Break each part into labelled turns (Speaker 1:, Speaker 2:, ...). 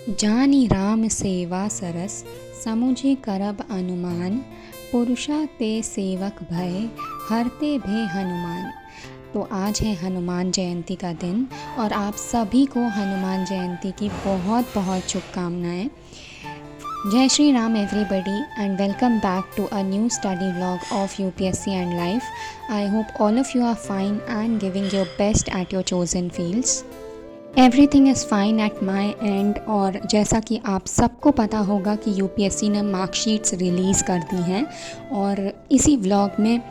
Speaker 1: जानी राम सेवा सरस समुझे करब अनुमान। पुरुषा ते सेवक भय हरते भे हनुमान। तो आज है हनुमान जयंती का दिन और आप सभी को हनुमान जयंती की बहुत बहुत शुभकामनाएं। जय Shri Ram everybody and welcome back to a new study vlog of UPSC and life. I hope all of you are fine and giving your best at your chosen fields. Everything is fine at my end. और जैसा कि आप सबको पता होगा कि UPSC ने marksheets release कर दी हैं और इसी व्लॉग में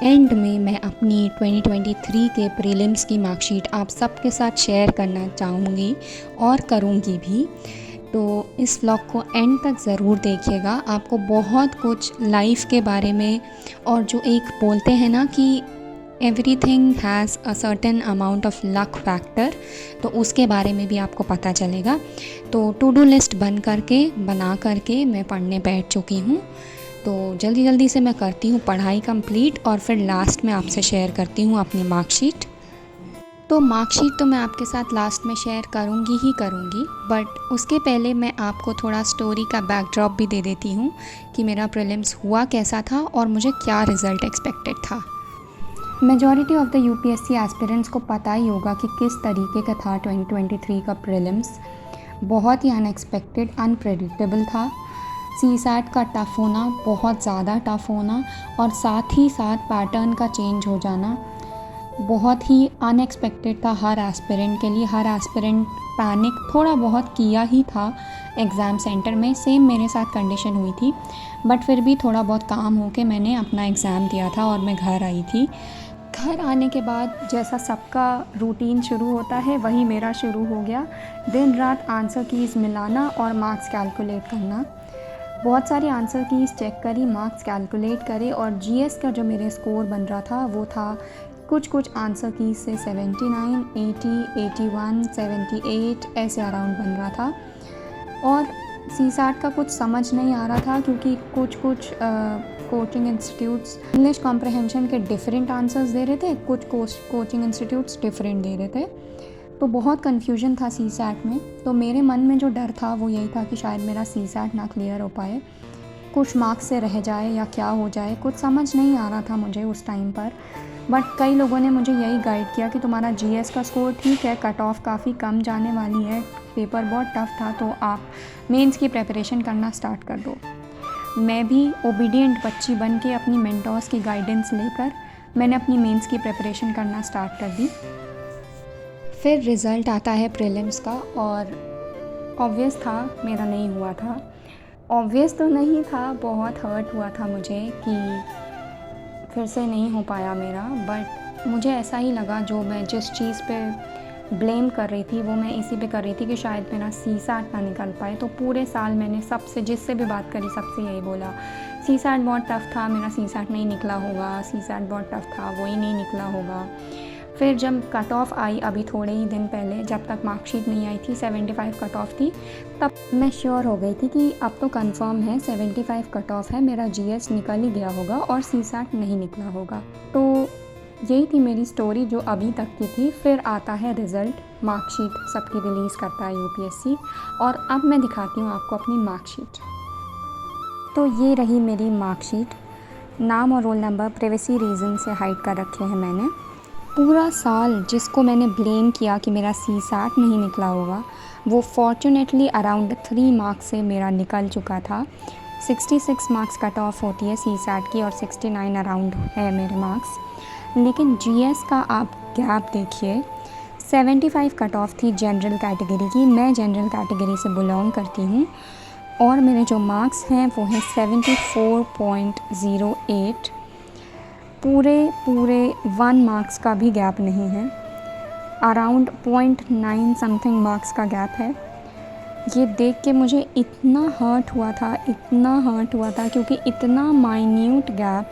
Speaker 1: एंड में मैं अपनी 2023 के प्रीलिम्स की मार्कशीट आप सबके साथ शेयर करना चाहूँगी और करूँगी भी। तो इस व्लॉग को एंड तक ज़रूर देखिएगा। आपको बहुत कुछ लाइफ के बारे में और जो एक बोलते हैं ना कि everything has a certain amount of luck factor, तो उसके बारे में भी आपको पता चलेगा। तो टू डू लिस्ट बना करके मैं पढ़ने बैठ चुकी हूँ। तो जल्दी जल्दी से मैं करती हूँ पढ़ाई कंप्लीट और फिर लास्ट में आपसे शेयर करती हूँ अपनी मार्कशीट। तो मार्कशीट तो मैं आपके साथ लास्ट में शेयर करूँगी ही करूँगी, बट उसके पहले मैं आपको थोड़ा स्टोरी का बैकड्रॉप भी दे देती हूँ कि मेरा प्रीलिम्स हुआ कैसा था और मुझे क्या रिज़ल्ट एक्सपेक्टेड था। Majority of the UPSC aspirants को पता ही होगा कि किस तरीके का था 2023 का प्रीलिम्स। बहुत ही अनएक्सपेक्टेड, अनप्रेडिक्टेबल था। सीसैट का टफ़ होना, बहुत ज़्यादा टफ़ होना और साथ ही साथ पैटर्न का चेंज हो जाना बहुत ही अनएक्सपेक्टेड था हर एस्पिरेंट के लिए। हर एस्पिरेंट पैनिक थोड़ा बहुत किया ही था एग्ज़ाम सेंटर में। सेम मेरे साथ कंडीशन हुई थी, बट फिर भी थोड़ा बहुत काम हो के मैंने अपना एग्ज़ाम दिया था और मैं घर आई थी। घर आने के बाद जैसा सबका रूटीन शुरू होता है वही मेरा शुरू हो गया। दिन रात आंसर कीज़ मिलाना और मार्क्स कैलकुलेट करना। बहुत सारी आंसर कीज़ चेक करी, मार्क्स कैलकुलेट करे और जीएस का जो मेरे स्कोर बन रहा था वो था कुछ आंसर कीज़ से 79, 80, 81, 78 ऐसे अराउंड बन रहा था। और सीसैट का कुछ समझ नहीं आ रहा था क्योंकि कुछ कोचिंग इंस्टीट्यूट्स इंग्लिश कॉम्प्रहेंशन के डिफरेंट आंसर्स दे रहे थे, कुछ कोचिंग इंस्टीट्यूट्स डिफरेंट दे रहे थे। तो बहुत कन्फ्यूजन था सीसैट में। तो मेरे मन में जो डर था वो यही था कि शायद मेरा सीसैट ना क्लियर हो पाए, कुछ मार्क्स से रह जाए या क्या हो जाए। कुछ समझ नहीं आ रहा था मुझे उस टाइम पर। बट कई लोगों ने मुझे यही गाइड किया कि तुम्हारा जीएस का स्कोर ठीक है, कट ऑफ काफ़ी कम जाने वाली है, पेपर बहुत टफ था, तो आप मेंस की प्रिपरेशन करना स्टार्ट कर दो। मैं भी ओबीडियंट बच्ची बन के अपनी मेंटर्स की गाइडेंस लेकर मैंने अपनी मेंस की प्रिपरेशन करना स्टार्ट कर दी। फिर रिज़ल्ट आता है प्रीलिम्स का और ऑब्वियस था मेरा नहीं हुआ था। ऑब्वियस तो नहीं था, बहुत हर्ट हुआ था मुझे कि फिर से नहीं हो पाया मेरा। बट मुझे ऐसा ही लगा, जो मैं जिस चीज़ पे ब्लेम कर रही थी वो मैं इसी पे कर रही थी कि शायद मेरा सीसैट ना निकल पाए। तो पूरे साल मैंने सबसे, जिससे भी बात करी, सबसे यही बोला सीसैट बहुत टफ़ था, मेरा सीसैट नहीं निकला होगा, सीसैट बहुत टफ़ था, वही नहीं निकला होगा। फिर जब कट ऑफ आई अभी थोड़े ही दिन पहले, जब तक मार्कशीट नहीं आई थी, 75 कट ऑफ थी, तब मैं श्योर हो गई थी कि अब तो कंफर्म है 75 कट ऑफ है, मेरा जीएस निकल ही गया होगा और सीसैट नहीं निकला होगा। तो यही थी मेरी स्टोरी जो अभी तक की थी। फिर आता है रिज़ल्ट, मार्कशीट सबकी रिलीज़ करता है यूपीएससी और अब मैं दिखाती हूँ आपको अपनी मार्कशीट। तो ये रही मेरी मार्कशीट। नाम और रोल नंबर प्राइवेसी रीज़न से हाइड कर रखे हैं मैंने। पूरा साल जिसको मैंने ब्लेम किया कि मेरा सीसैट नहीं निकला होगा, वो फॉर्चुनेटली अराउंड 3 मार्क्स से मेरा निकल चुका था। 66 मार्क्स कट ऑफ होती है सीसैट की और 69 अराउंड है मेरे मार्क्स। लेकिन जीएस का आप गैप देखिए, 75 कट ऑफ थी जनरल कैटेगरी की, मैं जनरल कैटेगरी से बिलोंग करती हूँ और मेरे जो मार्क्स हैं वो हैं 74.08। पूरे 1 मार्क्स का भी गैप नहीं है, अराउंड 0.9 समथिंग मार्क्स का गैप है। ये देख के मुझे इतना हर्ट हुआ था क्योंकि इतना माइन्यूट गैप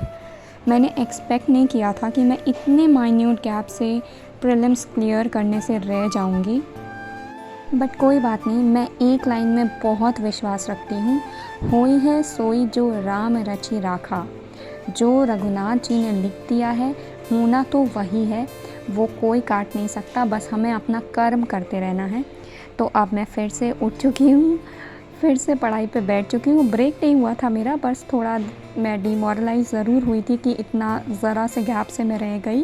Speaker 1: मैंने एक्सपेक्ट नहीं किया था कि मैं इतने माइन्यूट गैप से प्रीलिम्स क्लियर करने से रह जाऊंगी। बट कोई बात नहीं, मैं एक लाइन में बहुत विश्वास रखती हूँ, होई है सोई जो राम रचि राखा। जो रघुनाथ जी ने लिख दिया है, होना तो वही है। वो कोई काट नहीं सकता, बस हमें अपना कर्म करते रहना है। तो अब मैं फिर से उठ चुकी हूँ, फिर से पढ़ाई पे बैठ चुकी हूँ। ब्रेक नहीं हुआ था मेरा, बस थोड़ा मैं डिमोरलाइज़ ज़रूर हुई थी कि इतना ज़रा से गैप से मैं रह गई।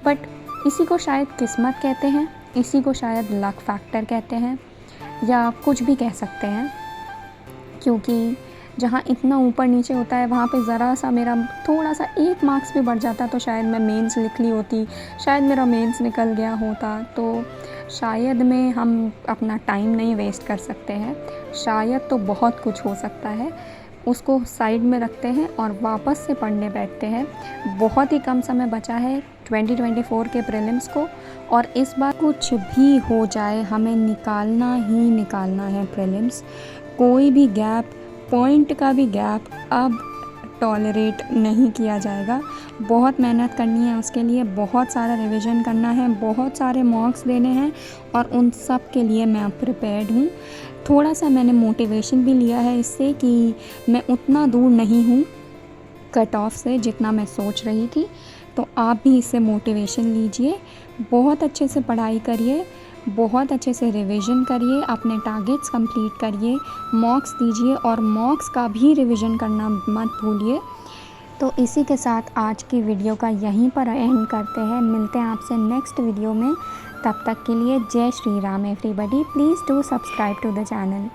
Speaker 1: बट इसी को शायद किस्मत कहते हैं, इसी को शायद लक फैक्टर कहते हैं, या कुछ भी कह सकते हैं, क्योंकि जहाँ इतना ऊपर नीचे होता है वहाँ पे ज़रा सा मेरा थोड़ा सा 1 मार्क्स भी बढ़ जाता तो शायद मैं मेंस लिख ली होती, शायद मेरा मेंस निकल गया होता। तो शायद में हम अपना टाइम नहीं वेस्ट कर सकते हैं, शायद तो बहुत कुछ हो सकता है, उसको साइड में रखते हैं और वापस से पढ़ने बैठते हैं। बहुत ही कम समय बचा है 2024 के प्रीलिम्स को, और इस बार कुछ भी हो जाए हमें निकालना ही निकालना है प्रीलिम्स। कोई भी गैप, पॉइंट का भी गैप अब टॉलरेट नहीं किया जाएगा। बहुत मेहनत करनी है उसके लिए, बहुत सारा रिवीजन करना है, बहुत सारे मॉक्स देने हैं, और उन सब के लिए मैं प्रिपेयर्ड हूँ। थोड़ा सा मैंने मोटिवेशन भी लिया है इससे कि मैं उतना दूर नहीं हूँ कट ऑफ से जितना मैं सोच रही थी। तो आप भी इससे मोटिवेशन लीजिए, बहुत अच्छे से पढ़ाई करिए, बहुत अच्छे से रिवीजन करिए, अपने टारगेट्स कंप्लीट करिए, मॉक्स दीजिए, और मॉक्स का भी रिवीजन करना मत भूलिए। तो इसी के साथ आज की वीडियो का यहीं पर एंड करते हैं। मिलते हैं आपसे नेक्स्ट वीडियो में, तब तक के लिए जय Shri Ram everybody. Please do subscribe to the channel.